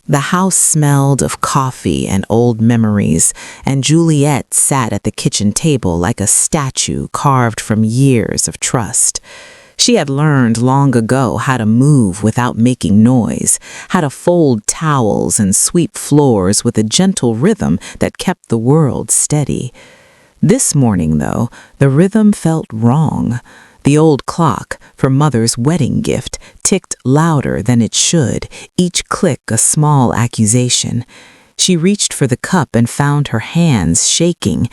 The house smelled of coffee and old memories, and Juliet sat at the kitchen table like a statue carved from years of trust. She had learned long ago how to move without making noise, how to fold towels and sweep floors with a gentle rhythm that kept the world steady. This morning, though, the rhythm felt wrong. The old clock, her mother's wedding gift, ticked louder than it should, each click a small accusation. She reached for the cup and found her hands shaking.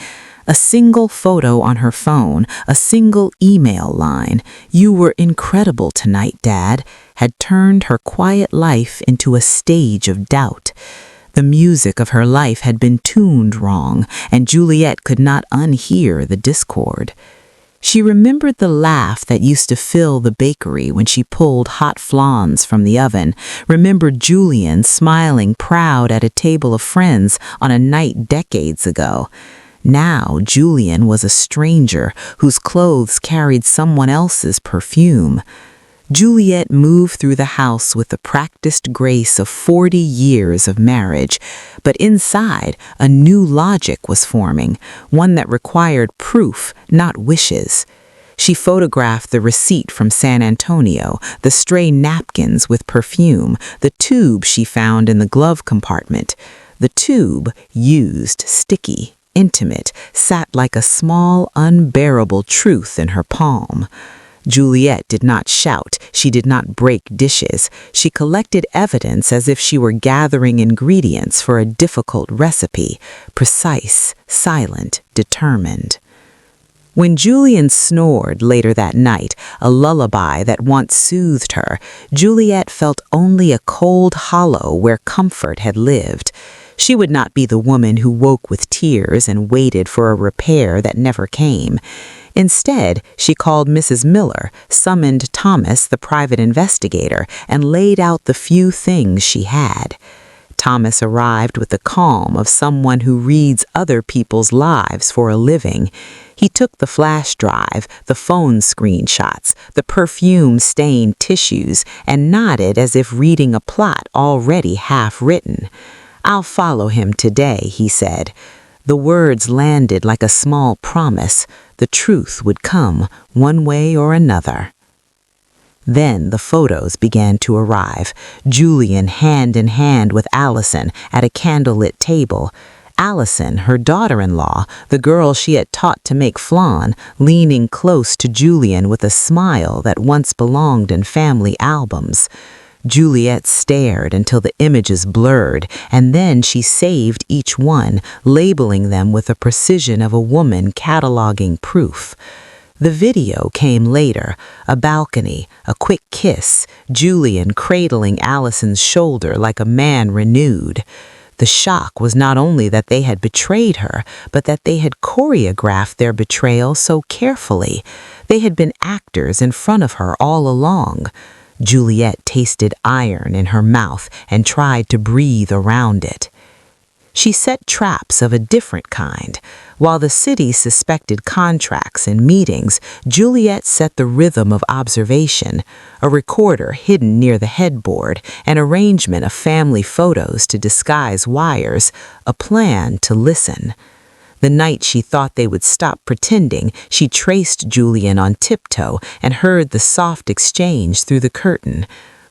A single photo on her phone, a single email line, "You were incredible tonight, Dad," had turned her quiet life into a stage of doubt. The music of her life had been tuned wrong, and Juliet could not unhear the discord. She remembered the laugh that used to fill the bakery when she pulled hot flans from the oven, remembered Julian smiling proud at a table of friends on a night decades ago. Now Julian was a stranger whose clothes carried someone else's perfume. Juliet moved through the house with the practiced grace of 40 years of marriage, but inside a new logic was forming, one that required proof, not wishes. She photographed the receipt from San Antonio, the stray napkins with perfume, the tube she found in the glove compartment. The tube, used, sticky, intimate, sat like a small, unbearable truth in her palm. Juliet did not shout, she did not break dishes. She collected evidence as if she were gathering ingredients for a difficult recipe, precise, silent, determined. When Julian snored later that night, a lullaby that once soothed her, Juliet felt only a cold hollow where comfort had lived. She would not be the woman who woke with tears and waited for a repair that never came. Instead, she called Mrs. Miller, summoned Thomas, the private investigator, and laid out the few things she had. Thomas arrived with the calm of someone who reads other people's lives for a living. He took the flash drive, the phone screenshots, the perfume-stained tissues, and nodded as if reading a plot already half-written. "I'll follow him today," he said. The words landed like a small promise. The truth would come, one way or another. Then the photos began to arrive, Julian hand in hand with Allison at a candlelit table. Allison, her daughter-in-law, the girl she had taught to make flan, leaning close to Julian with a smile that once belonged in family albums. Juliet stared until the images blurred, and then she saved each one, labeling them with the precision of a woman cataloging proof. The video came later, a balcony, a quick kiss, Julian cradling Allison's shoulder like a man renewed. The shock was not only that they had betrayed her, but that they had choreographed their betrayal so carefully. They had been actors in front of her all along. Juliet tasted iron in her mouth and tried to breathe around it. She set traps of a different kind. While the city suspected contracts and meetings, Juliet set the rhythm of observation, a recorder hidden near the headboard, an arrangement of family photos to disguise wires, a plan to listen. The night she thought they would stop pretending, she traced Julian on tiptoe and heard the soft exchange through the curtain.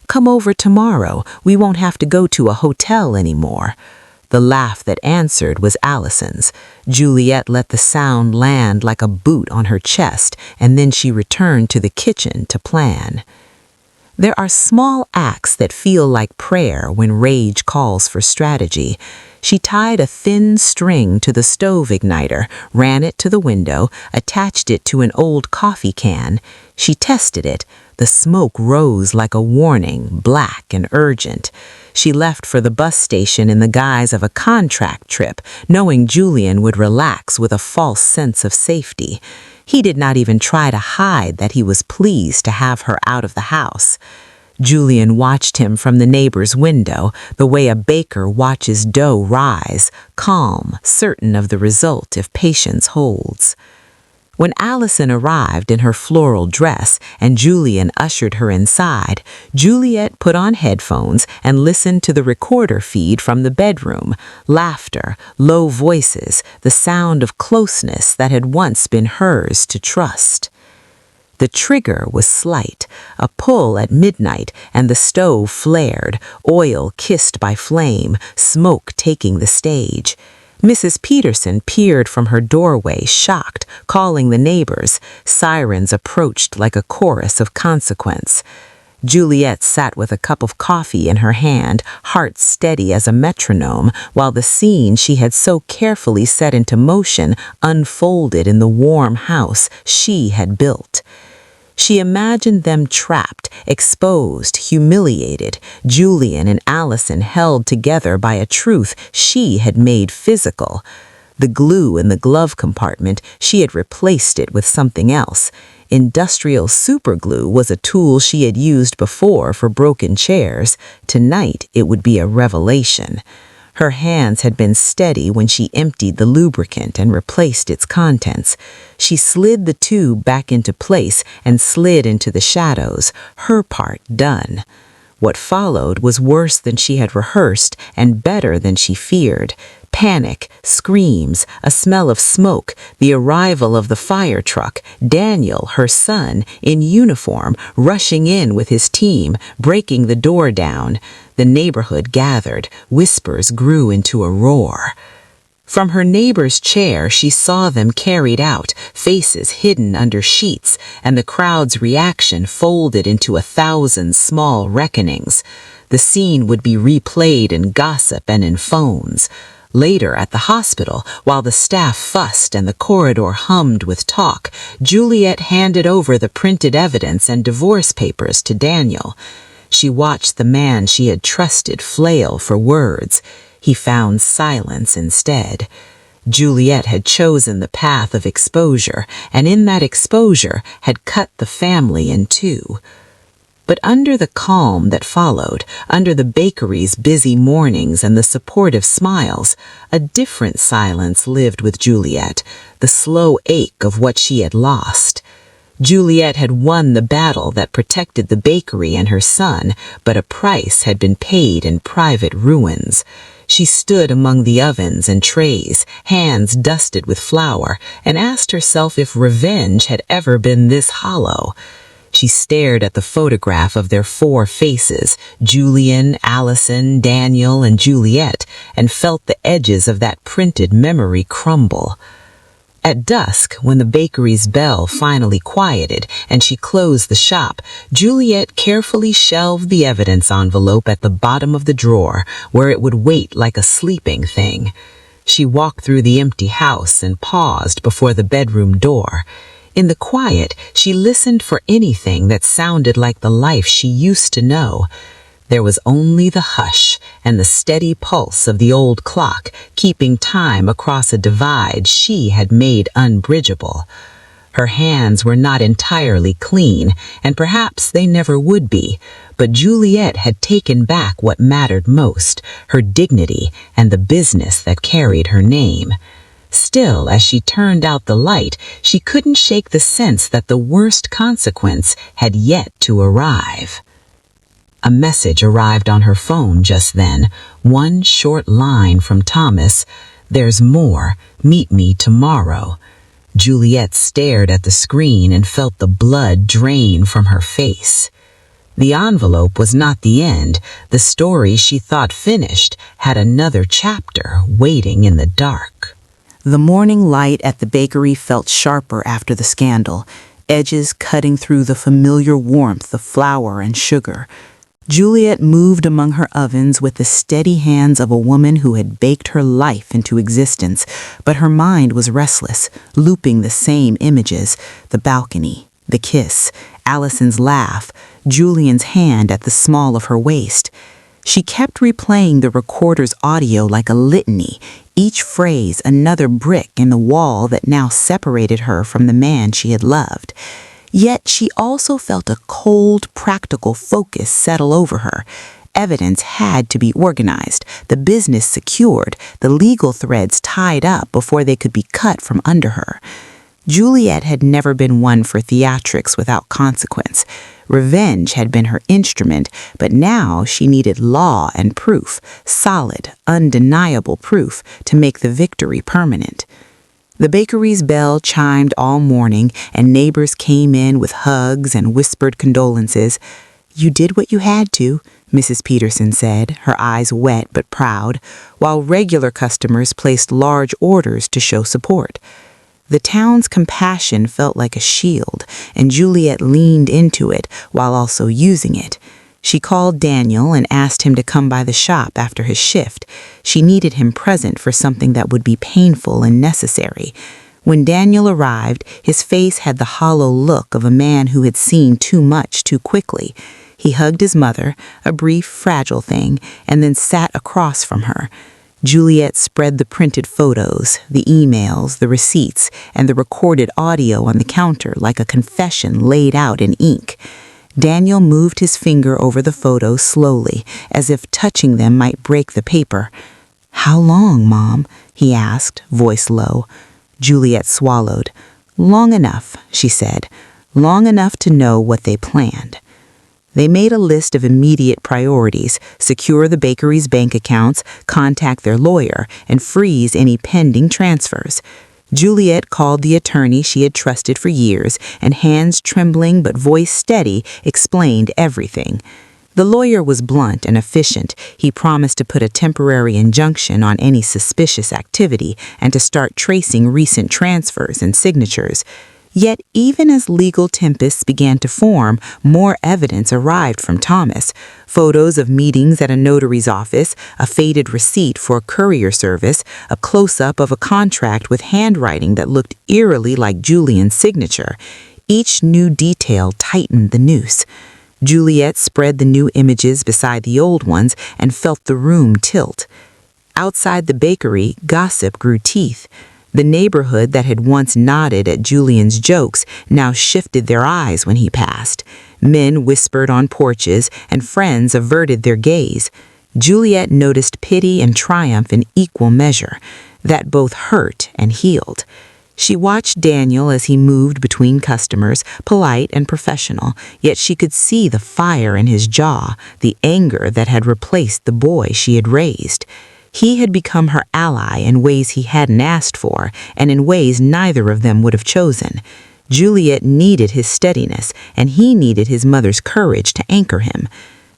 "Come over tomorrow. We won't have to go to a hotel anymore." The laugh that answered was Allison's. Juliet let the sound land like a boot on her chest, and then she returned to the kitchen to plan. There are small acts that feel like prayer when rage calls for strategy. She tied a thin string to the stove igniter, ran it to the window, attached it to an old coffee can. She tested it. The smoke rose like a warning, black and urgent. She left for the bus station in the guise of a contract trip, knowing Julian would relax with a false sense of safety. He did not even try to hide that he was pleased to have her out of the house. Julian watched him from the neighbor's window, the way a baker watches dough rise, calm, certain of the result if patience holds. When Allison arrived in her floral dress and Julian ushered her inside, Juliet put on headphones and listened to the recorder feed from the bedroom. Laughter, low voices, the sound of closeness that had once been hers to trust. The trigger was slight, a pull at midnight, and the stove flared, oil kissed by flame, smoke taking the stage. Mrs. Peterson peered from her doorway, shocked, calling the neighbors. Sirens approached like a chorus of consequence. Juliet sat with a cup of coffee in her hand, heart steady as a metronome, while the scene she had so carefully set into motion unfolded in the warm house she had built. She imagined them trapped, exposed, humiliated, Julian and Allison held together by a truth she had made physical. The glue in the glove compartment, she had replaced it with something else. Industrial superglue was a tool she had used before for broken chairs. Tonight, it would be a revelation. Her hands had been steady when she emptied the lubricant and replaced its contents. She slid the tube back into place and slid into the shadows, her part done. What followed was worse than she had rehearsed and better than she feared. Panic, screams, a smell of smoke, the arrival of the fire truck, Daniel, her son, in uniform, rushing in with his team, breaking the door down. The neighborhood gathered, whispers grew into a roar. From her neighbor's chair, she saw them carried out, faces hidden under sheets, and the crowd's reaction folded into 1,000 small reckonings. The scene would be replayed in gossip and in phones. Later, at the hospital, while the staff fussed and the corridor hummed with talk, Juliet handed over the printed evidence and divorce papers to Daniel. She watched the man she had trusted flail for words. He found silence instead. Juliet had chosen the path of exposure, and in that exposure had cut the family in two. But under the calm that followed, under the bakery's busy mornings and the supportive smiles, a different silence lived with Juliet, the slow ache of what she had lost. Juliet had won the battle that protected the bakery and her son, but a price had been paid in private ruins. She stood among the ovens and trays, hands dusted with flour, and asked herself if revenge had ever been this hollow. She stared at the photograph of their 4 faces, Julian, Allison, Daniel, and Juliet, and felt the edges of that printed memory crumble. At dusk, when the bakery's bell finally quieted and she closed the shop, Juliet carefully shelved the evidence envelope at the bottom of the drawer, where it would wait like a sleeping thing. She walked through the empty house and paused before the bedroom door. In the quiet, she listened for anything that sounded like the life she used to know. There was only the hush and the steady pulse of the old clock, keeping time across a divide she had made unbridgeable. Her hands were not entirely clean, and perhaps they never would be, but Juliet had taken back what mattered most, her dignity and the business that carried her name. Still, as she turned out the light, she couldn't shake the sense that the worst consequence had yet to arrive. A message arrived on her phone just then, one short line from Thomas, "There's more. Meet me tomorrow." Juliet stared at the screen and felt the blood drain from her face. The envelope was not the end. The story she thought finished had another chapter waiting in the dark. The morning light at the bakery felt sharper after the scandal, edges cutting through the familiar warmth of flour and sugar. Juliet moved among her ovens with the steady hands of a woman who had baked her life into existence, but her mind was restless, looping the same images, the balcony, the kiss, Allison's laugh, Julian's hand at the small of her waist. She kept replaying the recorder's audio like a litany, each phrase another brick in the wall that now separated her from the man she had loved. Yet she also felt a cold, practical focus settle over her. Evidence had to be organized, the business secured, the legal threads tied up before they could be cut from under her. Juliet had never been one for theatrics without consequence. Revenge had been her instrument, but now she needed law and proof, solid, undeniable proof, to make the victory permanent. The bakery's bell chimed all morning, and neighbors came in with hugs and whispered condolences. "You did what you had to," Mrs. Peterson said, her eyes wet but proud, while regular customers placed large orders to show support. The town's compassion felt like a shield, and Juliet leaned into it while also using it. She called Daniel and asked him to come by the shop after his shift. She needed him present for something that would be painful and necessary. When Daniel arrived, his face had the hollow look of a man who had seen too much too quickly. He hugged his mother, a brief, fragile thing, and then sat across from her. Juliet spread the printed photos, the emails, the receipts, and the recorded audio on the counter like a confession laid out in ink. Daniel moved his finger over the photos slowly, as if touching them might break the paper. "How long, Mom?" he asked, voice low. Juliet swallowed. "Long enough," she said. "Long enough to know what they planned." They made a list of immediate priorities: secure the bakery's bank accounts, contact their lawyer, and freeze any pending transfers. Juliet called the attorney she had trusted for years, and hands trembling but voice steady, explained everything. The lawyer was blunt and efficient. He promised to put a temporary injunction on any suspicious activity and to start tracing recent transfers and signatures. Yet even as legal tempests began to form, more evidence arrived from Thomas. Photos of meetings at a notary's office, a faded receipt for a courier service, a close-up of a contract with handwriting that looked eerily like Julian's signature. Each new detail tightened the noose. Juliet spread the new images beside the old ones and felt the room tilt. Outside the bakery, gossip grew teeth. The neighborhood that had once nodded at Julian's jokes now shifted their eyes when he passed. Men whispered on porches, and friends averted their gaze. Juliet noticed pity and triumph in equal measure, that both hurt and healed. She watched Daniel as he moved between customers, polite and professional, yet she could see the fire in his jaw, the anger that had replaced the boy she had raised. He had become her ally in ways he hadn't asked for, and in ways neither of them would have chosen. Juliet needed his steadiness, and he needed his mother's courage to anchor him.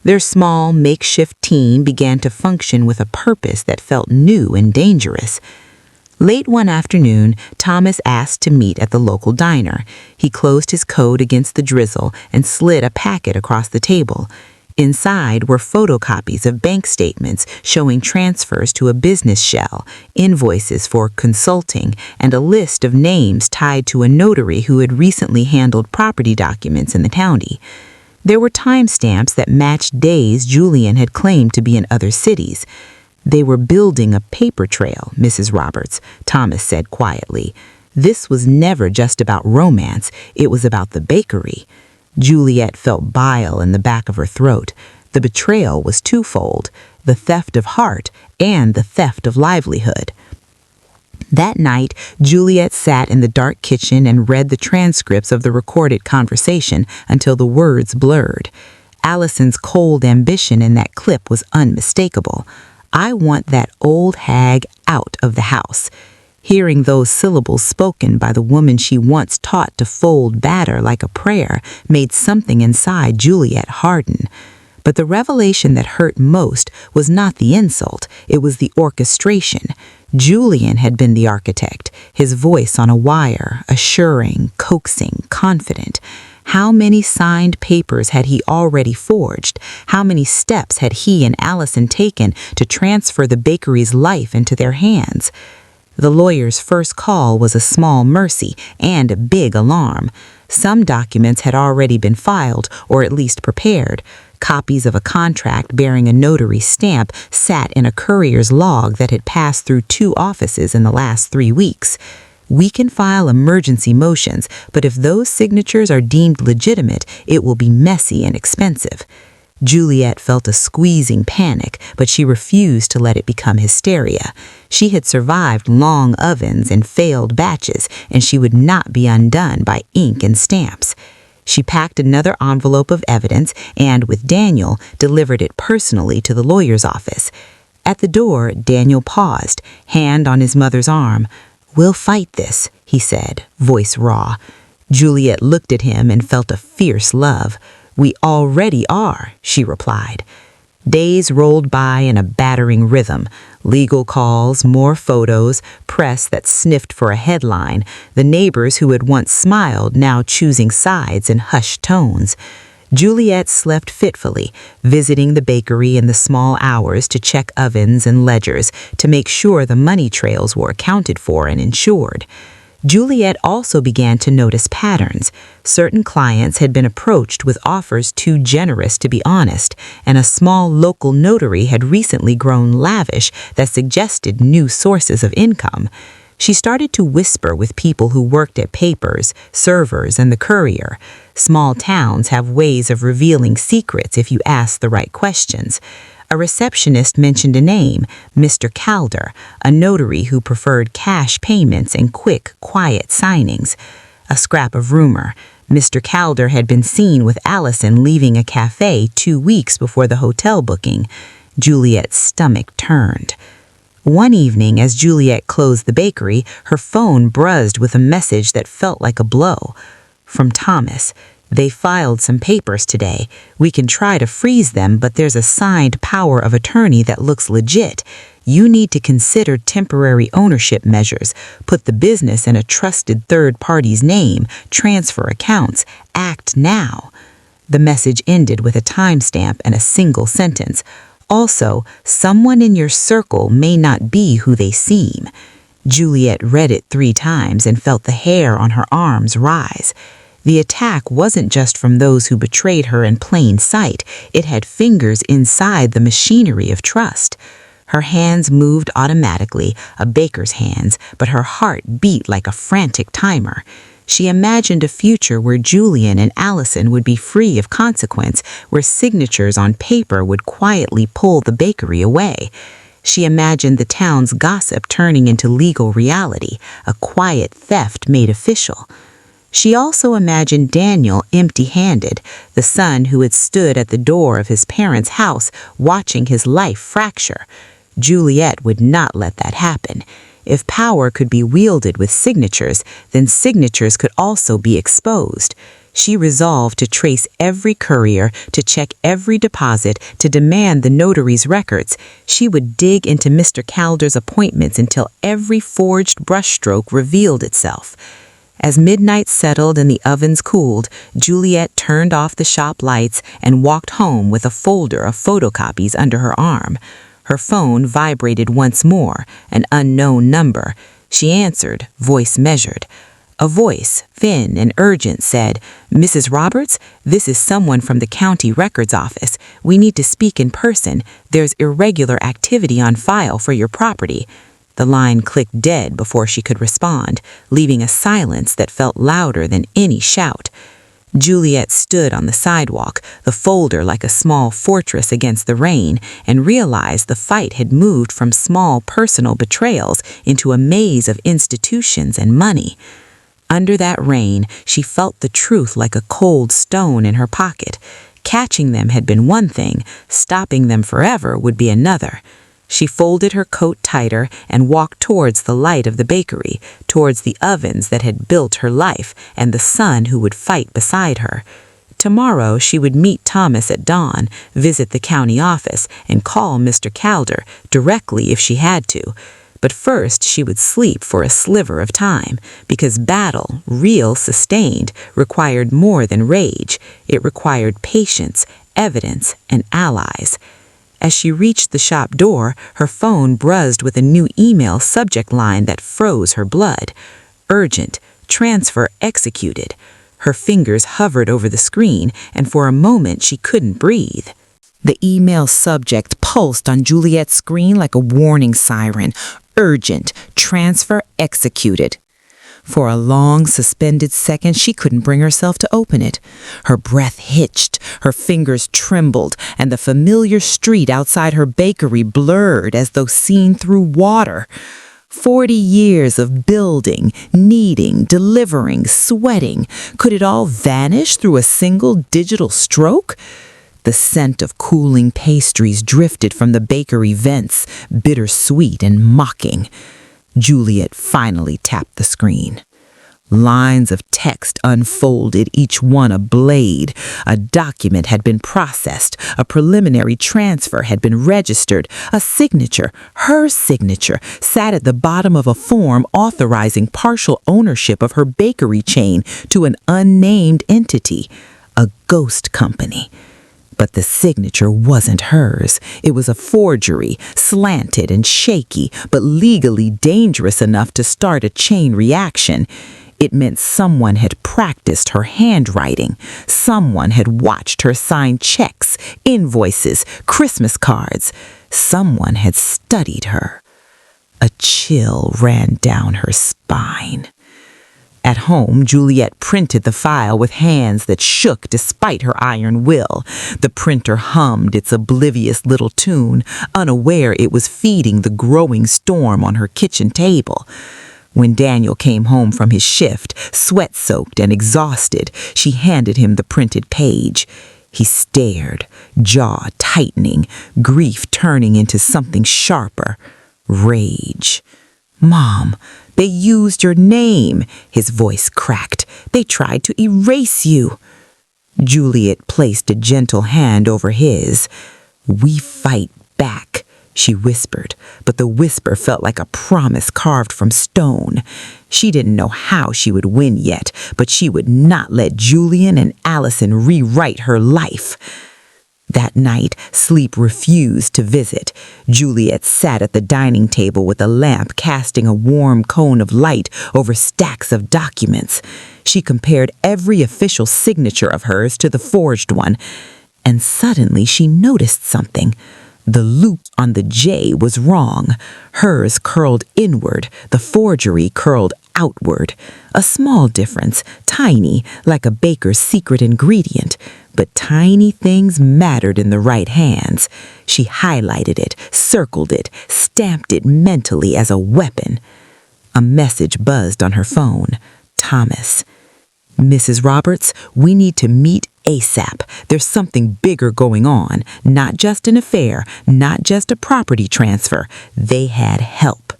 Their small, makeshift team began to function with a purpose that felt new and dangerous. Late one afternoon, Thomas asked to meet at the local diner. He closed his coat against the drizzle and slid a packet across the table. Inside were photocopies of bank statements showing transfers to a business shell, invoices for consulting, and a list of names tied to a notary who had recently handled property documents in the county. There were timestamps that matched days Julian had claimed to be in other cities. "They were building a paper trail, Mrs. Roberts," Thomas said quietly. This was never just about romance, it was about the bakery. Juliet felt bile in the back of her throat. The betrayal was twofold: the theft of heart and the theft of livelihood. That night, Juliet sat in the dark kitchen and read the transcripts of the recorded conversation until the words blurred. Allison's cold ambition in that clip was unmistakable. "I want that old hag out of the house." Hearing those syllables spoken by the woman she once taught to fold batter like a prayer made something inside Juliet harden. But the revelation that hurt most was not the insult, it was the orchestration. Julian had been the architect, his voice on a wire, assuring, coaxing, confident. How many signed papers had he already forged? How many steps had he and Allison taken to transfer the bakery's life into their hands? The lawyer's first call was a small mercy and a big alarm. Some documents had already been filed, or at least prepared. Copies of a contract bearing a notary's stamp sat in a courier's log that had passed through 2 offices in the last 3 weeks. "We can file emergency motions, but if those signatures are deemed legitimate, it will be messy and expensive." Juliet felt a squeezing panic, but she refused to let it become hysteria. She had survived long ovens and failed batches, and she would not be undone by ink and stamps. She packed another envelope of evidence and, with Daniel, delivered it personally to the lawyer's office. At the door, Daniel paused, hand on his mother's arm. "We'll fight this," he said, voice raw. Juliet looked at him and felt a fierce love. "We already are," she replied. Days rolled by in a battering rhythm. Legal calls, more photos, press that sniffed for a headline, the neighbors who had once smiled now choosing sides in hushed tones. Juliet slept fitfully, visiting the bakery in the small hours to check ovens and ledgers to make sure the money trails were accounted for and insured. Juliet also began to notice patterns. Certain clients had been approached with offers too generous to be honest, and a small local notary had recently grown lavish that suggested new sources of income. She started to whisper with people who worked at papers, servers, and the courier. Small towns have ways of revealing secrets if you ask the right questions. A receptionist mentioned a name, Mr. Calder, a notary who preferred cash payments and quick, quiet signings. A scrap of rumor. Mr. Calder had been seen with Allison leaving a cafe 2 weeks before the hotel booking. Juliet's stomach turned. One evening, as Juliet closed the bakery, her phone buzzed with a message that felt like a blow. From Thomas. "They filed some papers today. We can try to freeze them, but there's a signed power of attorney that looks legit. You need to consider temporary ownership measures, put the business in a trusted third party's name, transfer accounts, act now." The message ended with a timestamp and a single sentence. "Also, someone in your circle may not be who they seem." Juliet read it 3 times and felt the hair on her arms rise. The attack wasn't just from those who betrayed her in plain sight. It had fingers inside the machinery of trust. Her hands moved automatically, a baker's hands, but her heart beat like a frantic timer. She imagined a future where Julian and Allison would be free of consequence, where signatures on paper would quietly pull the bakery away. She imagined the town's gossip turning into legal reality, a quiet theft made official. She also imagined Daniel empty-handed, the son who had stood at the door of his parents' house watching his life fracture. Juliet would not let that happen. If power could be wielded with signatures, then signatures could also be exposed. She resolved to trace every courier, to check every deposit, to demand the notary's records. She would dig into Mr. Calder's appointments until every forged brushstroke revealed itself. As midnight settled and the ovens cooled, Juliet turned off the shop lights and walked home with a folder of photocopies under her arm. Her phone vibrated once more, an unknown number. She answered, voice measured. A voice, thin and urgent, said, "Mrs. Roberts, this is someone from the county records office. We need to speak in person. There's irregular activity on file for your property." The line clicked dead before she could respond, leaving a silence that felt louder than any shout. Juliet stood on the sidewalk, the folder like a small fortress against the rain, and realized the fight had moved from small personal betrayals into a maze of institutions and money. Under that rain, she felt the truth like a cold stone in her pocket. Catching them had been one thing, stopping them forever would be another. She folded her coat tighter and walked towards the light of the bakery, towards the ovens that had built her life and the son who would fight beside her. Tomorrow she would meet Thomas at dawn, visit the county office, and call Mr. Calder directly if she had to. But first she would sleep for a sliver of time, because battle, real, sustained, required more than rage. It required patience, evidence, and allies. As she reached the shop door, her phone buzzed with a new email subject line that froze her blood. Urgent. Transfer executed. Her fingers hovered over the screen, and for a moment she couldn't breathe. The email subject pulsed on Juliet's screen like a warning siren. Urgent. Transfer executed. For a long, suspended second, she couldn't bring herself to open it. Her breath hitched, her fingers trembled, and the familiar street outside her bakery blurred as though seen through water. 40 years of building, kneading, delivering, sweating. Could it all vanish through a single digital stroke? The scent of cooling pastries drifted from the bakery vents, bittersweet and mocking. Juliet finally tapped the screen. Lines of text unfolded, each one a blade. A document had been processed, a preliminary transfer had been registered, a signature, her signature, sat at the bottom of a form authorizing partial ownership of her bakery chain to an unnamed entity, a ghost company. But the signature wasn't hers. It was a forgery, slanted and shaky, but legally dangerous enough to start a chain reaction. It meant someone had practiced her handwriting. Someone had watched her sign checks, invoices, Christmas cards. Someone had studied her. A chill ran down her spine. At home, Juliet printed the file with hands that shook despite her iron will. The printer hummed its oblivious little tune, unaware it was feeding the growing storm on her kitchen table. When Daniel came home from his shift, sweat-soaked and exhausted, she handed him the printed page. He stared, jaw tightening, grief turning into something sharper. Rage. "Mom, they used your name," his voice cracked. "They tried to erase you." Juliet placed a gentle hand over his. "We fight back," she whispered, but the whisper felt like a promise carved from stone. She didn't know how she would win yet, but she would not let Julian and Allison rewrite her life. That night, sleep refused to visit. Juliet sat at the dining table with a lamp casting a warm cone of light over stacks of documents. She compared every official signature of hers to the forged one, and suddenly she noticed something. The loop on the J was wrong. Hers curled inward, the forgery curled outward. A small difference, tiny, like a baker's secret ingredient. But tiny things mattered in the right hands. She highlighted it, circled it, stamped it mentally as a weapon. A message buzzed on her phone. Thomas. "Mrs. Roberts, we need to meet ASAP. There's something bigger going on. Not just an affair, not just a property transfer. They had help."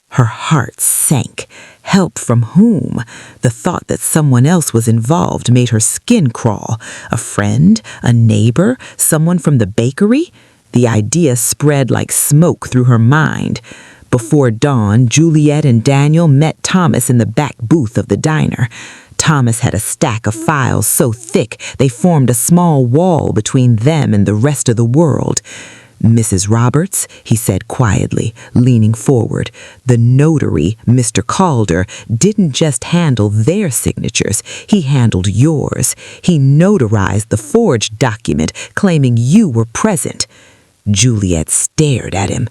Her heart sank. Help from whom? The thought that someone else was involved made her skin crawl. A friend? A neighbor? Someone from the bakery? The idea spread like smoke through her mind. Before dawn, Juliet and Daniel met Thomas in the back booth of the diner. Thomas had a stack of files so thick they formed a small wall between them and the rest of the world. "Mrs. Roberts," he said quietly, leaning forward. "The notary, Mr. Calder, didn't just handle their signatures, he handled yours. He notarized the forged document, claiming you were present." Juliet stared at him.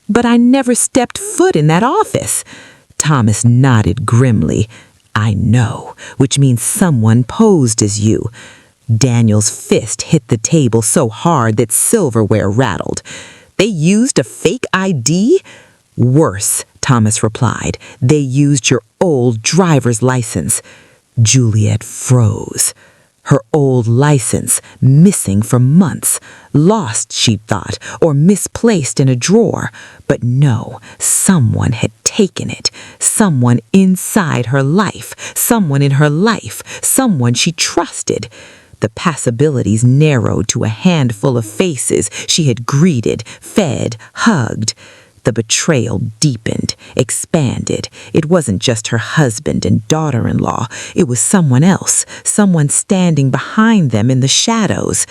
"But I never stepped foot in that office." Thomas nodded grimly. "I know, which means someone posed as you." Daniel's fist hit the table so hard that silverware rattled. "They used a fake ID?" "Worse," Thomas replied. "They used your old driver's license." Juliet froze. Her old license, missing for months. Lost, she thought, or misplaced in a drawer. But no, someone had taken it. Someone inside her life. Someone in her life. Someone she trusted. The possibilities narrowed to a handful of faces she had greeted, fed, hugged. The betrayal deepened, expanded. It wasn't just her husband and daughter-in-law. It was someone else, someone standing behind them in the shadows.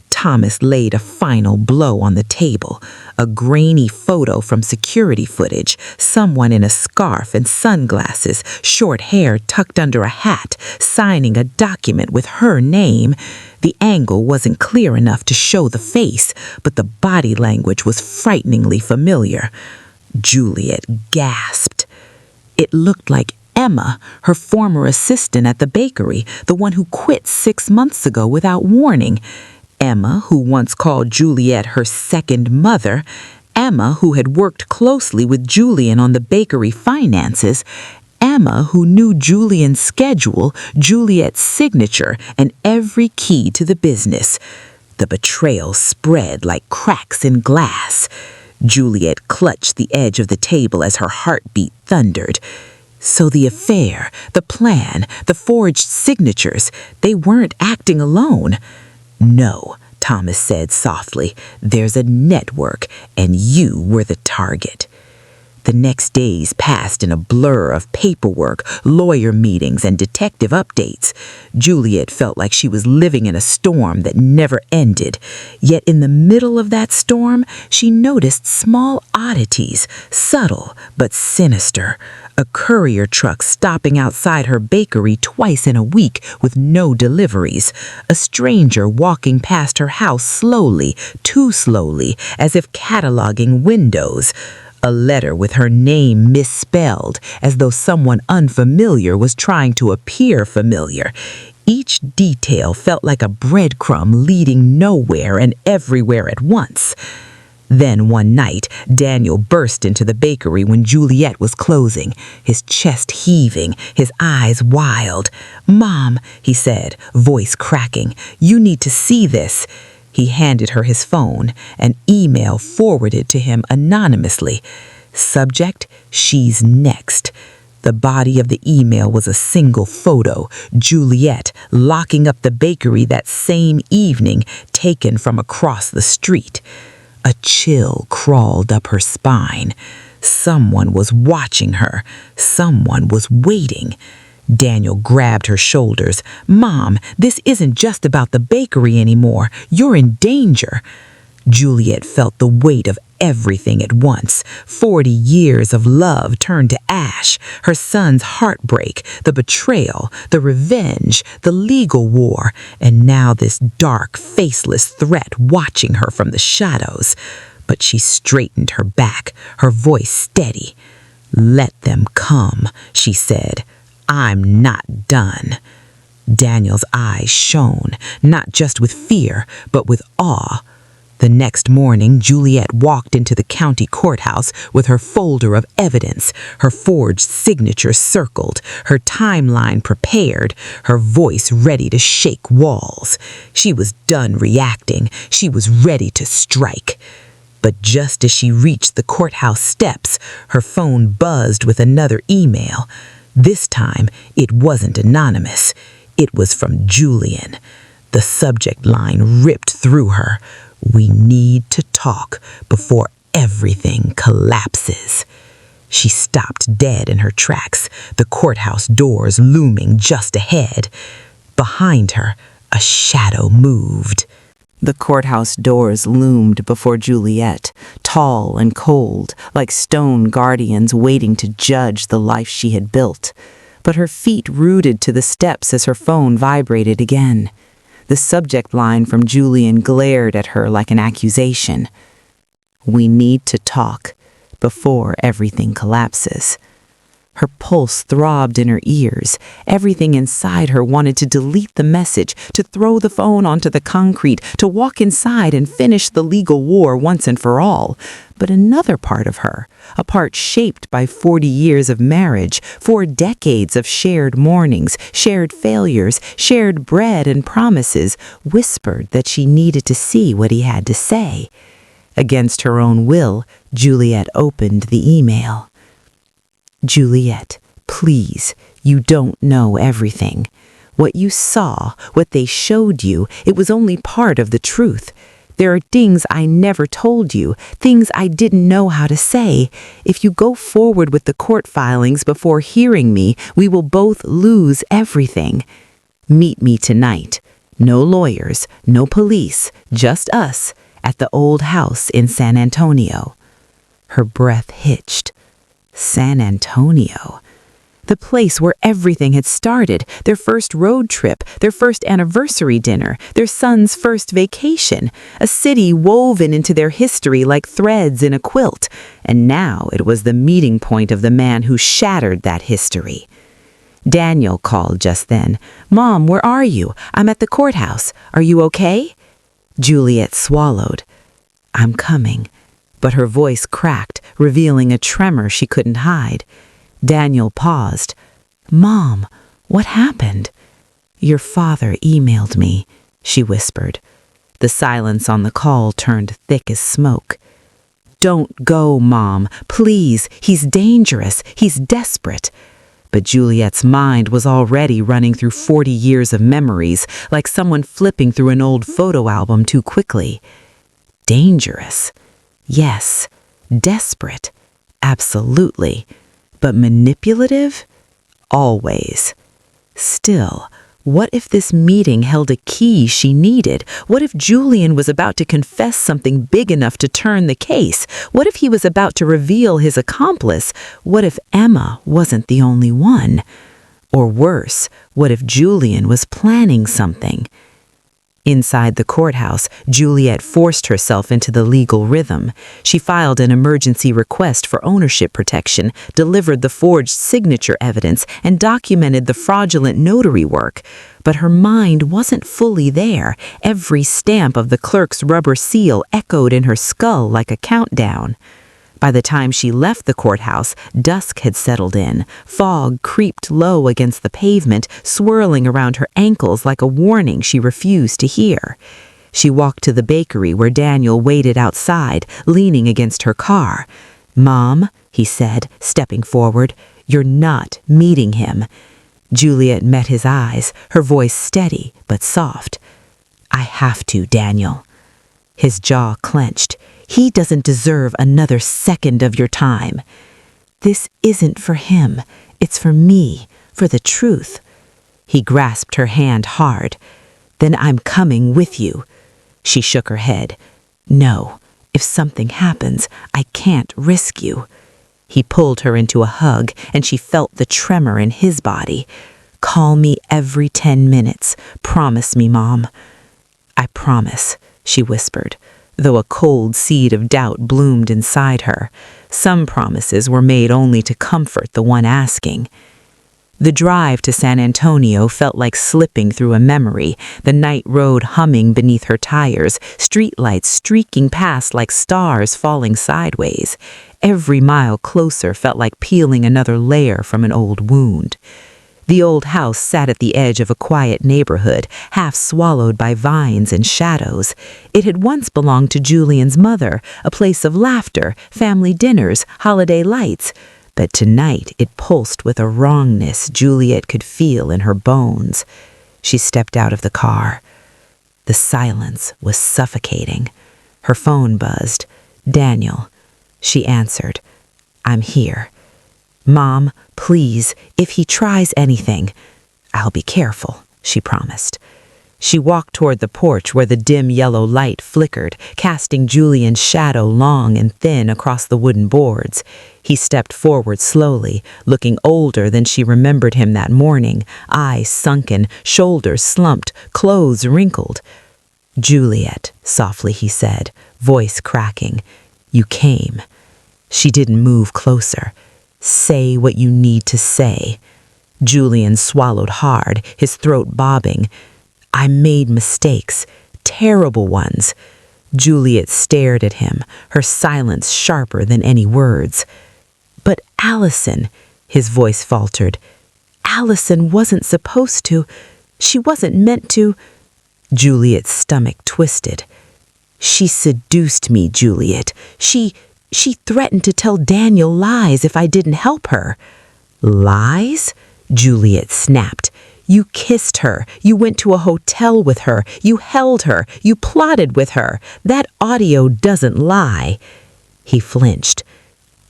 Thomas laid a final blow on the table. A grainy photo from security footage, someone in a scarf and sunglasses, short hair tucked under a hat, signing a document with her name. The angle wasn't clear enough to show the face, but the body language was frighteningly familiar. Juliet gasped. It looked like Emma, her former assistant at the bakery, the one who quit 6 months ago without warning. Emma, who once called Juliet her second mother. Emma, who had worked closely with Julian on the bakery finances. Emma, who knew Julian's schedule, Juliet's signature, and every key to the business. The betrayal spread like cracks in glass. Juliet clutched the edge of the table as her heartbeat thundered. So the affair, the plan, the forged signatures, they weren't acting alone. No, Thomas said softly, there's a network, and you were the target. The next days passed in a blur of paperwork, lawyer meetings, and detective updates. Juliet felt like she was living in a storm that never ended. Yet in the middle of that storm, she noticed small oddities, subtle but sinister. A courier truck stopping outside her bakery twice in a week with no deliveries. A stranger walking past her house slowly, too slowly, as if cataloging windows. A letter with her name misspelled, as though someone unfamiliar was trying to appear familiar. Each detail felt like a breadcrumb leading nowhere and everywhere at once. Then one night, Daniel burst into the bakery when Juliet was closing, his chest heaving, his eyes wild. "Mom," he said, voice cracking, "you need to see this." He handed her his phone, an email forwarded to him anonymously. Subject, "She's next." The body of the email was a single photo, Juliet locking up the bakery that same evening, taken from across the street. A chill crawled up her spine. Someone was watching her. Someone was waiting. Daniel grabbed her shoulders. "Mom, this isn't just about the bakery anymore. You're in danger." Juliet felt the weight of everything at once. 40 years of love turned to ash. Her son's heartbreak, the betrayal, the revenge, the legal war, and now this dark, faceless threat watching her from the shadows. But she straightened her back, her voice steady. "Let them come," she said. "I'm not done." Daniel's eyes shone, not just with fear, but with awe. The next morning, Juliet walked into the county courthouse with her folder of evidence, her forged signature circled, her timeline prepared, her voice ready to shake walls. She was done reacting. She was ready to strike. But just as she reached the courthouse steps, her phone buzzed with another email. This time, it wasn't anonymous. It was from Julian. The subject line ripped through her. "We need to talk before everything collapses." She stopped dead in her tracks, the courthouse doors looming just ahead. Behind her, a shadow moved. The courthouse doors loomed before Juliet, tall and cold, like stone guardians waiting to judge the life she had built. But her feet rooted to the steps as her phone vibrated again. The subject line from Julian glared at her like an accusation. "We need to talk before everything collapses." Her pulse throbbed in her ears. Everything inside her wanted to delete the message, to throw the phone onto the concrete, to walk inside and finish the legal war once and for all. But another part of her, a part shaped by 40 years of marriage, 4 decades of shared mornings, shared failures, shared bread and promises, whispered that she needed to see what he had to say. Against her own will, Juliet opened the email. "Juliet, please, you don't know everything. What you saw, what they showed you, it was only part of the truth. There are things I never told you, things I didn't know how to say. If you go forward with the court filings before hearing me, we will both lose everything. Meet me tonight. No lawyers, no police, just us, at the old house in San Antonio." Her breath hitched. San Antonio. The place where everything had started, their first road trip, their first anniversary dinner, their son's first vacation, a city woven into their history like threads in a quilt. And now it was the meeting point of the man who shattered that history. Daniel called just then. "Mom, where are you? I'm at the courthouse. Are you okay?" Juliet swallowed. "I'm coming." But her voice cracked, revealing a tremor she couldn't hide. Daniel paused. "Mom, what happened?" "Your father emailed me," she whispered. The silence on the call turned thick as smoke. "Don't go, Mom. Please. He's dangerous. He's desperate." But Juliet's mind was already running through 40 years of memories, like someone flipping through an old photo album too quickly. Dangerous. Yes. Desperate. Absolutely. But manipulative? Always. Still, what if this meeting held a key she needed? What if Julian was about to confess something big enough to turn the case? What if he was about to reveal his accomplice? What if Emma wasn't the only one? Or worse, what if Julian was planning something? Inside the courthouse, Juliet forced herself into the legal rhythm. She filed an emergency request for ownership protection, delivered the forged signature evidence, and documented the fraudulent notary work. But her mind wasn't fully there. Every stamp of the clerk's rubber seal echoed in her skull like a countdown. By the time she left the courthouse, dusk had settled in. Fog creeped low against the pavement, swirling around her ankles like a warning she refused to hear. She walked to the bakery where Daniel waited outside, leaning against her car. "Mom," he said, stepping forward, "you're not meeting him." Juliet met his eyes, her voice steady but soft. "I have to, Daniel." His jaw clenched. "He doesn't deserve another second of your time." "This isn't for him. It's for me, for the truth." He grasped her hand hard. "Then I'm coming with you." She shook her head. "No, if something happens, I can't risk you." He pulled her into a hug, and she felt the tremor in his body. "Call me every 10 minutes. Promise me, Mom." "I promise," she whispered, though a cold seed of doubt bloomed inside her. Some promises were made only to comfort the one asking. The drive to San Antonio felt like slipping through a memory, the night road humming beneath her tires, streetlights streaking past like stars falling sideways. Every mile closer felt like peeling another layer from an old wound. The old house sat at the edge of a quiet neighborhood, half swallowed by vines and shadows. It had once belonged to Julian's mother, a place of laughter, family dinners, holiday lights. But tonight it pulsed with a wrongness Juliet could feel in her bones. She stepped out of the car. The silence was suffocating. Her phone buzzed. "Daniel." She answered. "I'm here." "Mom, please, if he tries anything." "I'll be careful," she promised. She walked toward the porch where the dim yellow light flickered, casting Julian's shadow long and thin across the wooden boards. He stepped forward slowly, looking older than she remembered him that morning, eyes sunken, shoulders slumped, clothes wrinkled. "Juliet," softly he said, voice cracking. "You came." She didn't move closer. "Say what you need to say." Julian swallowed hard, his throat bobbing. "I made mistakes, terrible ones." Juliet stared at him, her silence sharper than any words. "But Allison," his voice faltered. "Allison wasn't supposed to. She wasn't meant to." Juliet's stomach twisted. "She seduced me, Juliet. She threatened to tell Daniel lies if I didn't help her." "Lies?" Juliet snapped. "You kissed her. You went to a hotel with her. You held her. You plotted with her. That audio doesn't lie." He flinched.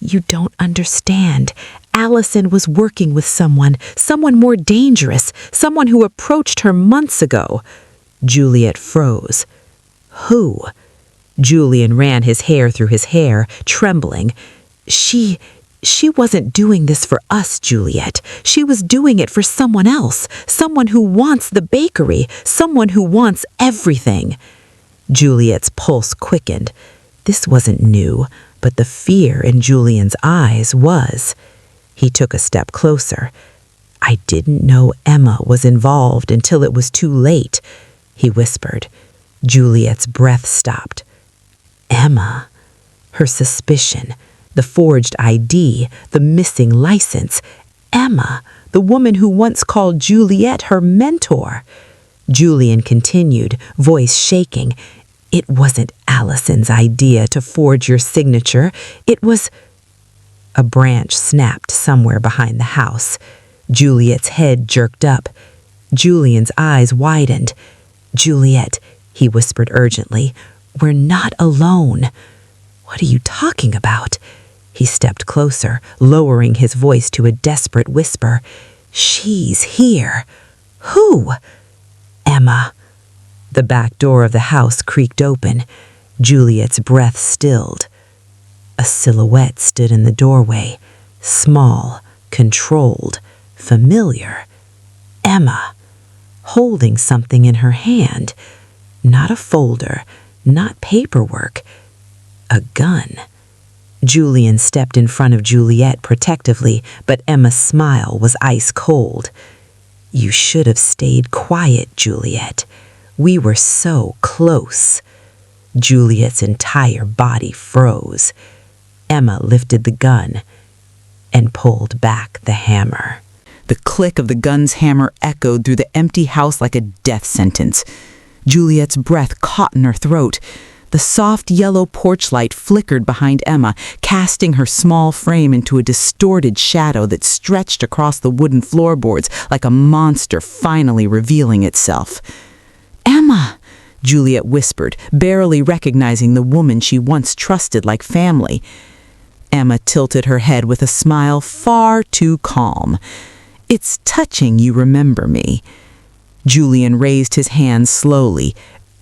"You don't understand. Allison was working with someone more dangerous, someone who approached her months ago." Juliet froze. "Who?" Julian ran his hair through his hair, trembling. She wasn't doing this for us, Juliet. She was doing it for someone else, someone who wants the bakery, someone who wants everything." Juliet's pulse quickened. This wasn't new, but the fear in Julian's eyes was. He took a step closer. I didn't know Emma was involved until it was too late, he whispered. Juliet's breath stopped. Emma? Her suspicion, the forged ID, the missing license. Emma, the woman who once called Juliet her mentor. Julian continued, voice shaking. It wasn't Allison's idea to forge your signature. It was... A branch snapped somewhere behind the house. Juliet's head jerked up. Julian's eyes widened. Juliet, he whispered urgently, we're not alone. What are you talking about? He stepped closer, lowering his voice to a desperate whisper. She's here. Who? Emma. The back door of the house creaked open. Juliet's breath stilled. A silhouette stood in the doorway, small, controlled, familiar. Emma, holding something in her hand. Not a folder, not paperwork. A gun. Julian stepped in front of Juliet protectively, but Emma's smile was ice cold. You should have stayed quiet, Juliet. We were so close. Juliet's entire body froze. Emma lifted the gun and pulled back the hammer. The click of the gun's hammer echoed through the empty house like a death sentence. Juliet's breath caught in her throat. The soft yellow porch light flickered behind Emma, casting her small frame into a distorted shadow that stretched across the wooden floorboards like a monster finally revealing itself. Emma, Juliet whispered, barely recognizing the woman she once trusted like family. Emma tilted her head with a smile far too calm. It's touching you remember me. Julian raised his hand slowly.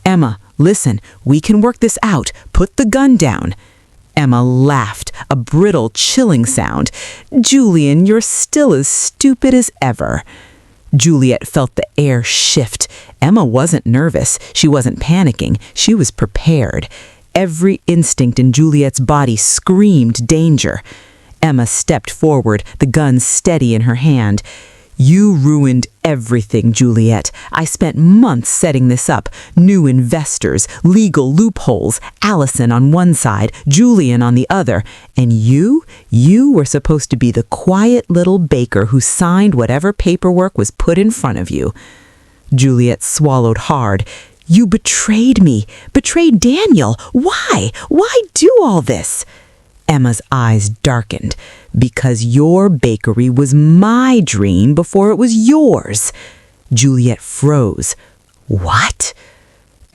Emma, listen, we can work this out. Put the gun down. Emma laughed, a brittle, chilling sound. Julian, you're still as stupid as ever. Juliet felt the air shift. Emma wasn't nervous. She wasn't panicking. She was prepared. Every instinct in Juliet's body screamed danger. Emma stepped forward, the gun steady in her hand. You ruined everything, Juliet. I spent months setting this up. New investors, legal loopholes, Allison on one side, Julian on the other. And you were supposed to be the quiet little baker who signed whatever paperwork was put in front of you. Juliet swallowed hard. You betrayed me, betrayed Daniel. Why? Why do all this? Emma's eyes darkened. Because your bakery was my dream before it was yours. Juliet froze. What?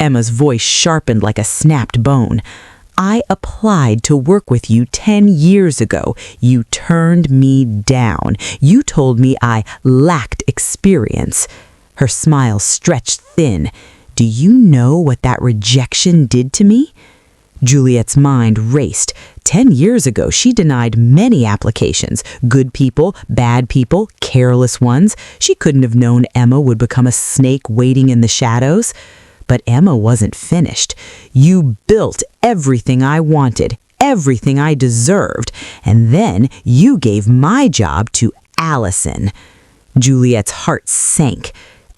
Emma's voice sharpened like a snapped bone. I applied to work with you 10 years ago. You turned me down. You told me I lacked experience. Her smile stretched thin. Do you know what that rejection did to me? Juliet's mind raced. 10 years ago, she denied many applications. Good people, bad people, careless ones. She couldn't have known Emma would become a snake waiting in the shadows. But Emma wasn't finished. You built everything I wanted, everything I deserved, and then you gave my job to Allison. Juliet's heart sank.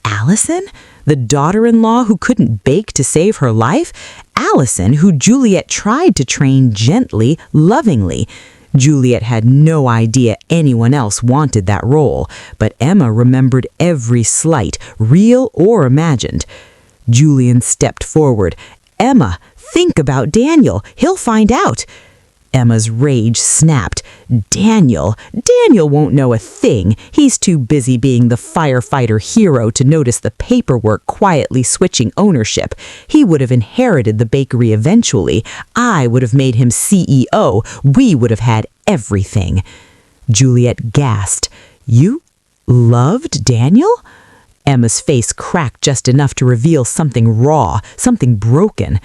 Allison? The daughter-in-law who couldn't bake to save her life? Allison, who Juliet tried to train gently, lovingly. Juliet had no idea anyone else wanted that role, but Emma remembered every slight, real or imagined. Julian stepped forward. Emma, think about Daniel. He'll find out. Emma's rage snapped. Daniel won't know a thing. He's too busy being the firefighter hero to notice the paperwork quietly switching ownership. He would have inherited the bakery eventually. I would have made him CEO. We would have had everything. Juliet gasped. You loved Daniel? Emma's face cracked just enough to reveal something raw, something broken.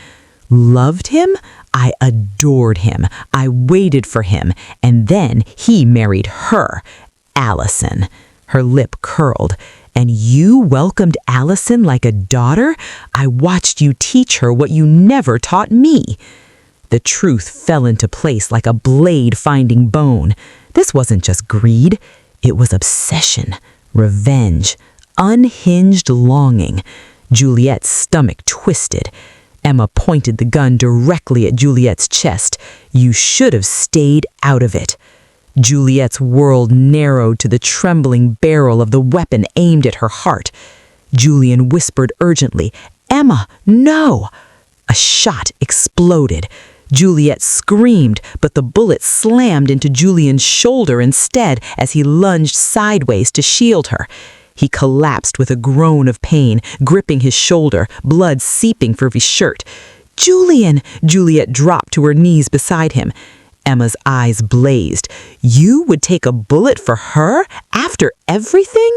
Loved him? I adored him. I waited for him. And then he married her, Allison. Her lip curled. And you welcomed Allison like a daughter? I watched you teach her what you never taught me. The truth fell into place like a blade finding bone. This wasn't just greed. It was obsession. Revenge. Unhinged longing. Juliet's stomach twisted. Emma pointed the gun directly at Juliet's chest. You should have stayed out of it. Juliet's world narrowed to the trembling barrel of the weapon aimed at her heart. Julian whispered urgently, "Emma, no!" A shot exploded. Juliet screamed, but the bullet slammed into Julian's shoulder instead as he lunged sideways to shield her. He collapsed with a groan of pain, gripping his shoulder, blood seeping from his shirt. "Julian!" Juliet dropped to her knees beside him. Emma's eyes blazed. "You would take a bullet for her? After everything?"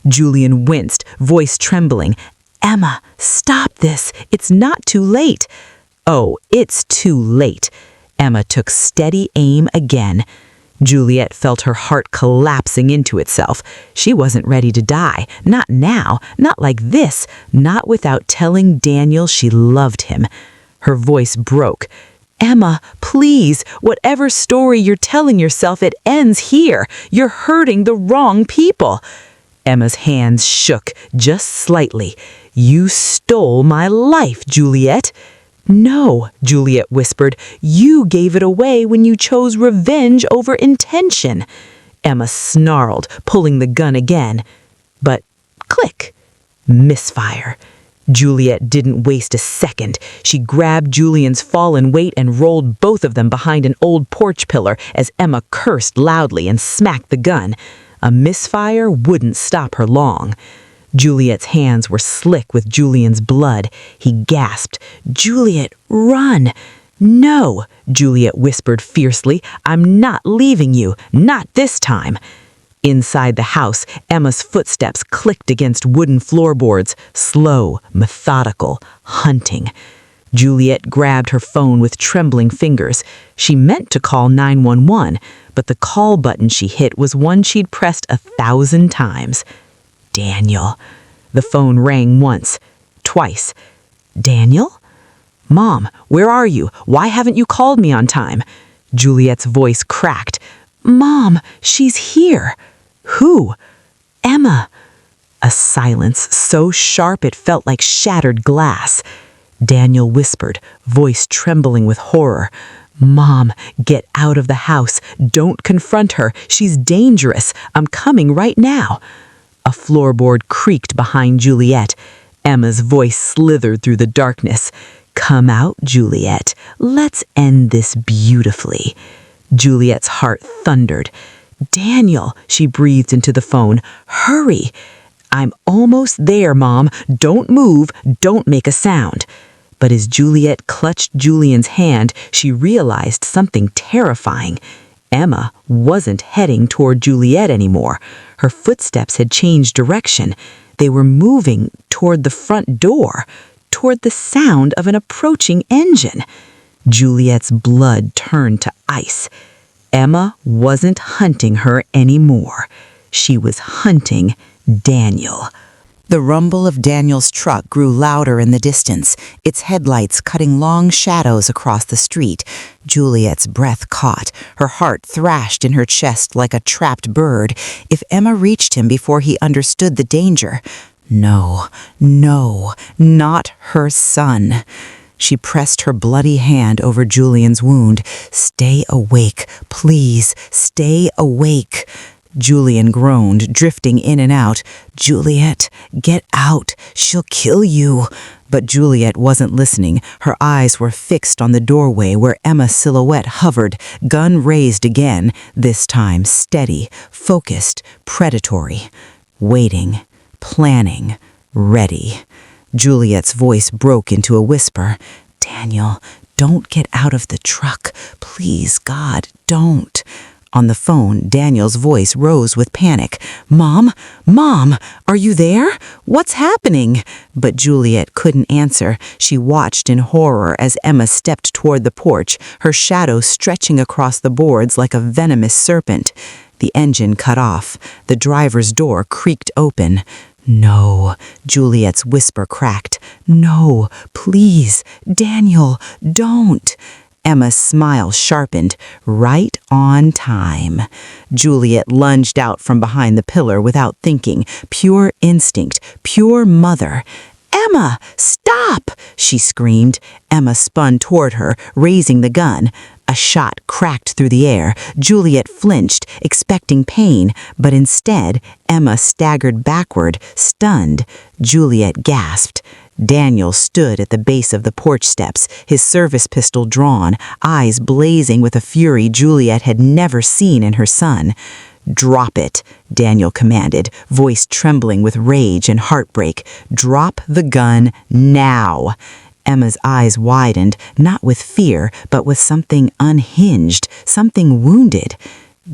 Julian winced, voice trembling. "Emma, stop this. It's not too late." "Oh, it's too late." Emma took steady aim again. Juliet felt her heart collapsing into itself. She wasn't ready to die. Not now. Not like this. Not without telling Daniel she loved him. Her voice broke. "Emma, please, whatever story you're telling yourself, it ends here. You're hurting the wrong people." Emma's hands shook, just slightly. "You stole my life, Juliet." "No," Juliet whispered. "You gave it away when you chose revenge over intention." Emma snarled, pulling the gun again. But click. Misfire. Juliet didn't waste a second. She grabbed Julian's fallen weight and rolled both of them behind an old porch pillar as Emma cursed loudly and smacked the gun. A misfire wouldn't stop her long. Juliet's hands were slick with Julian's blood. He gasped, "Juliet, run!" "No," Juliet whispered fiercely. "I'm not leaving you. Not this time." Inside the house, Emma's footsteps clicked against wooden floorboards, slow, methodical, hunting. Juliet grabbed her phone with trembling fingers. She meant to call 911, but the call button she hit was one she'd pressed 1,000 times. Daniel. The phone rang once, twice. "Daniel?" "Mom, where are you? Why haven't you called me on time?" Juliet's voice cracked. "Mom, she's here." "Who?" "Emma." A silence so sharp it felt like shattered glass. Daniel whispered, voice trembling with horror. "Mom, get out of the house. Don't confront her. She's dangerous. I'm coming right now." A floorboard creaked behind Juliet. Emma's voice slithered through the darkness. "Come out, Juliet. Let's end this beautifully." Juliet's heart thundered. "Daniel," she breathed into the phone. "Hurry." "I'm almost there, Mom. Don't move. Don't make a sound." But as Juliet clutched Julian's hand, she realized something terrifying. Emma wasn't heading toward Juliet anymore. Her footsteps had changed direction. They were moving toward the front door, toward the sound of an approaching engine. Juliet's blood turned to ice. Emma wasn't hunting her anymore. She was hunting Daniel. The rumble of Daniel's truck grew louder in the distance, its headlights cutting long shadows across the street. Juliet's breath caught. Her heart thrashed in her chest like a trapped bird. If Emma reached him before he understood the danger. No, no, not her son. She pressed her bloody hand over Julian's wound. "Stay awake, please, stay awake." Julian groaned, drifting in and out. "Juliet, get out. She'll kill you." But Juliet wasn't listening. Her eyes were fixed on the doorway where Emma's silhouette hovered, gun raised again, this time steady, focused, predatory. Waiting, planning, ready. Juliet's voice broke into a whisper. "Daniel, don't get out of the truck. Please, God, don't." On the phone, Daniel's voice rose with panic. "Mom? Mom, are you there? What's happening?" But Juliet couldn't answer. She watched in horror as Emma stepped toward the porch, her shadow stretching across the boards like a venomous serpent. The engine cut off. The driver's door creaked open. "No," Juliet's whisper cracked. "No, please, Daniel, don't." Emma's smile sharpened. Right on time. Juliet lunged out from behind the pillar without thinking. Pure instinct, pure mother. "Emma, stop!" she screamed. Emma spun toward her, raising the gun. A shot cracked through the air. Juliet flinched, expecting pain, but instead, Emma staggered backward, stunned. Juliet gasped. Daniel stood at the base of the porch steps, his service pistol drawn, eyes blazing with a fury Juliet had never seen in her son. "Drop it," Daniel commanded, voice trembling with rage and heartbreak. "Drop the gun now." Emma's eyes widened, not with fear, but with something unhinged, something wounded.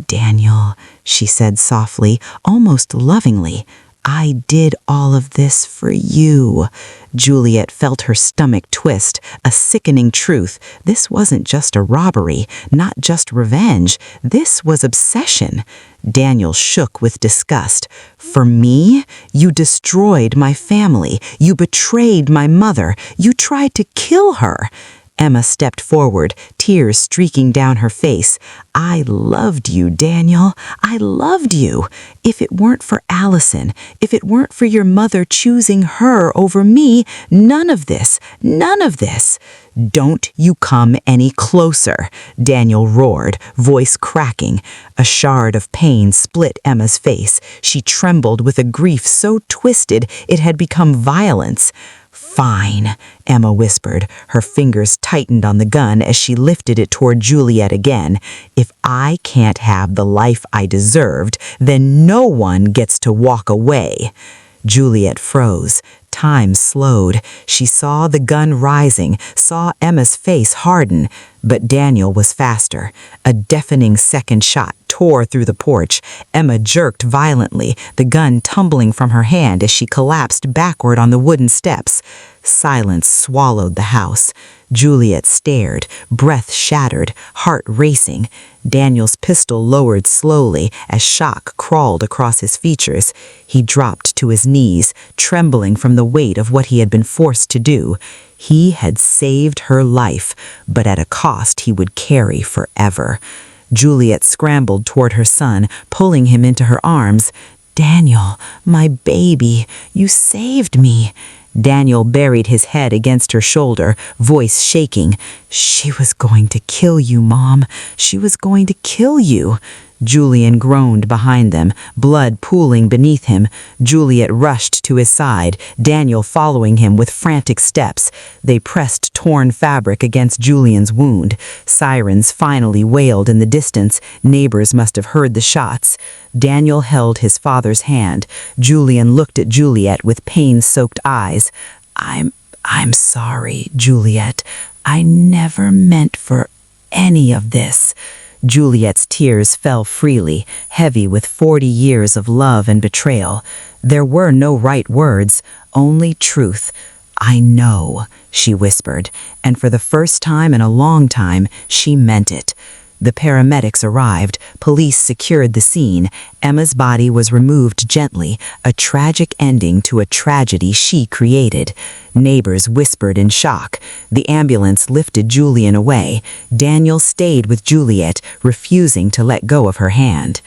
"Daniel," she said softly, almost lovingly, "I did all of this for you." Juliet felt her stomach twist, a sickening truth. This wasn't just a robbery, not just revenge. This was obsession. Daniel shook with disgust. "For me? You destroyed my family. You betrayed my mother. You tried to kill her." Emma stepped forward, tears streaking down her face. "I loved you, Daniel. I loved you. If it weren't for Allison, if it weren't for your mother choosing her over me, none of this, none of this." "Don't you come any closer," Daniel roared, voice cracking. A shard of pain split Emma's face. She trembled with a grief so twisted it had become violence. "Fine," Emma whispered. Her fingers tightened on the gun as she lifted it toward Juliet again. "If I can't have the life I deserved, then no one gets to walk away." Juliet froze. Time slowed. She saw the gun rising, saw Emma's face harden. But Daniel was faster. A deafening second shot tore through the porch. Emma jerked violently, the gun tumbling from her hand as she collapsed backward on the wooden steps. Silence swallowed the house. Juliet stared, breath shattered, heart racing. Daniel's pistol lowered slowly as shock crawled across his features. He dropped to his knees, trembling from the weight of what he had been forced to do. He had saved her life, but at a cost he would carry forever. Juliet scrambled toward her son, pulling him into her arms. "Daniel, my baby, you saved me." Daniel buried his head against her shoulder, voice shaking. "She was going to kill you, Mom. She was going to kill you." Julian groaned behind them, blood pooling beneath him. Juliet rushed to his side, Daniel following him with frantic steps. They pressed torn fabric against Julian's wound. Sirens finally wailed in the distance. Neighbors must have heard the shots. Daniel held his father's hand. Julian looked at Juliet with pain-soaked eyes. I'm sorry, Juliet. I never meant for any of this." Juliet's tears fell freely, heavy with 40 years of love and betrayal. There were no right words, only truth. "I know," she whispered, and for the first time in a long time, she meant it. The paramedics arrived, police secured the scene. Emma's body was removed gently, a tragic ending to a tragedy she created. Neighbors whispered in shock. The ambulance lifted Julian away. Daniel stayed with Juliet, refusing to let go of her hand.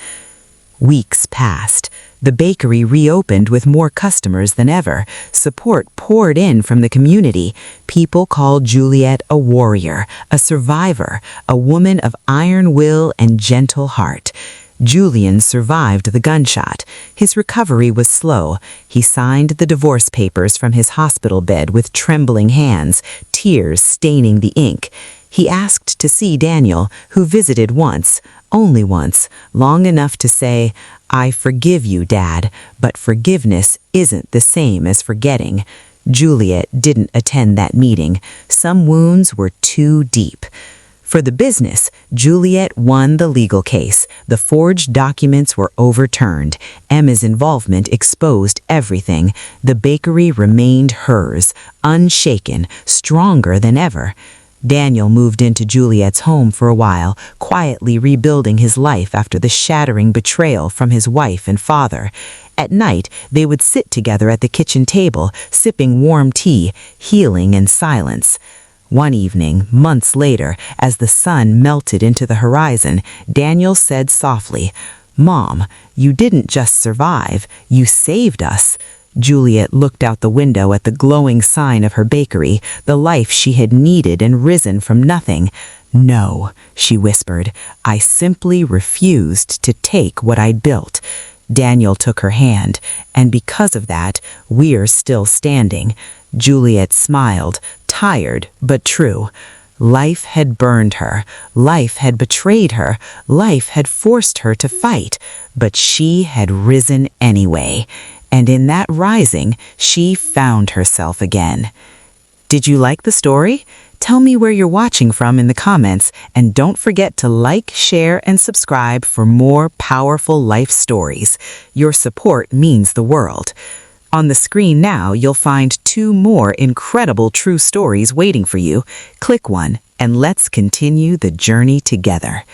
Weeks passed. The bakery reopened with more customers than ever. Support poured in from the community. People called Juliet a warrior, a survivor, a woman of iron will and gentle heart. Julian survived the gunshot. His recovery was slow. He signed the divorce papers from his hospital bed with trembling hands, tears staining the ink. He asked to see Daniel, who visited once, only once, long enough to say, "I forgive you, Dad, but forgiveness isn't the same as forgetting." Juliet didn't attend that meeting. Some wounds were too deep. For the business, Juliet won the legal case. The forged documents were overturned. Emma's involvement exposed everything. The bakery remained hers, unshaken, stronger than ever. Daniel moved into Juliet's home for a while, quietly rebuilding his life after the shattering betrayal from his wife and father. At night, they would sit together at the kitchen table, sipping warm tea, healing in silence. One evening, months later, as the sun melted into the horizon, Daniel said softly, "Mom, you didn't just survive, you saved us." Juliet looked out the window at the glowing sign of her bakery, the life she had needed and risen from nothing. "No," she whispered, "I simply refused to take what I'd built." Daniel took her hand, and because of that, we're still standing. Juliet smiled, tired but true. Life had burned her, life had betrayed her, life had forced her to fight, but she had risen anyway. And in that rising, she found herself again. Did you like the story? Tell me where you're watching from in the comments, and don't forget to like, share, and subscribe for more powerful life stories. Your support means the world. On the screen now, you'll find 2 more incredible true stories waiting for you. Click one, and let's continue the journey together.